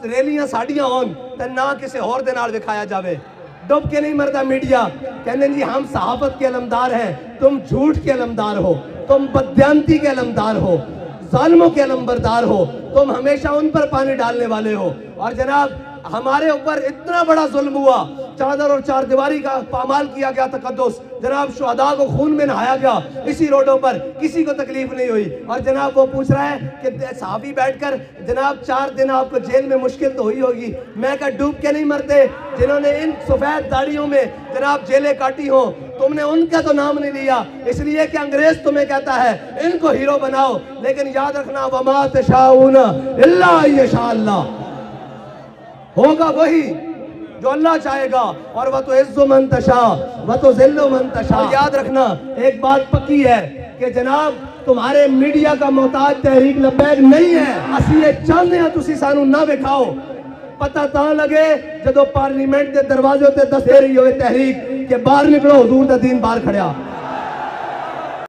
ریلیاں ساڑیاں ہون تے نہ کسی اور دے نال وکھایا جاوے. ڈب کے نہیں مردا میڈیا. کہنے جی ہم صحافت کے علمدار ہیں, تم جھوٹ کے علمدار ہو, تم بددیانتی کے علمدار ہو, ظالموں کے علمبردار ہو, تم ہمیشہ ان پر پانی ڈالنے والے ہو. اور جناب ہمارے اوپر اتنا بڑا ظلم ہوا, چادر اور چار دیواری کا پامال کیا گیا تقدس, جناب شہداء کو خون میں نہایا گیا اسی روڈوں پر, کسی کو تکلیف نہیں ہوئی. اور جناب وہ پوچھ رہا ہے کہ صحافی بیٹھ کر جناب 4 دن آپ کو جیل میں مشکل تو ہوئی ہوگی. میں کہا ڈوب کے نہیں مرتے جنہوں نے ان سفید داڑیوں میں جناب جیلیں کاٹی ہوں, تم نے ان کا تو نام نہیں لیا اس لیے کہ انگریز تمہیں کہتا ہے ان کو ہیرو بناؤ. لیکن یاد رکھنا وما تشاؤون الا ان یشاء اللہ, ہوگا وہی جو اللہ چاہے گا. اور وَتُعِزُّ مَن تَشَاءُ وَتُذِلُّ مَن تَشَاءُ. یاد رکھنا ایک بات پکی ہے کہ جناب تمہارے میڈیا کا محتاج تحریک لبیک نہیں ہے. اسی یہ چاہتے ہیں تسی سانو نہ وکھاؤ. پتہ تاں لگے جدو پارلیمنٹ دے دروازے تے دس دے رہی ہوئے تحریک کہ باہر نکلو حضور دا دین باہر کھڑیا.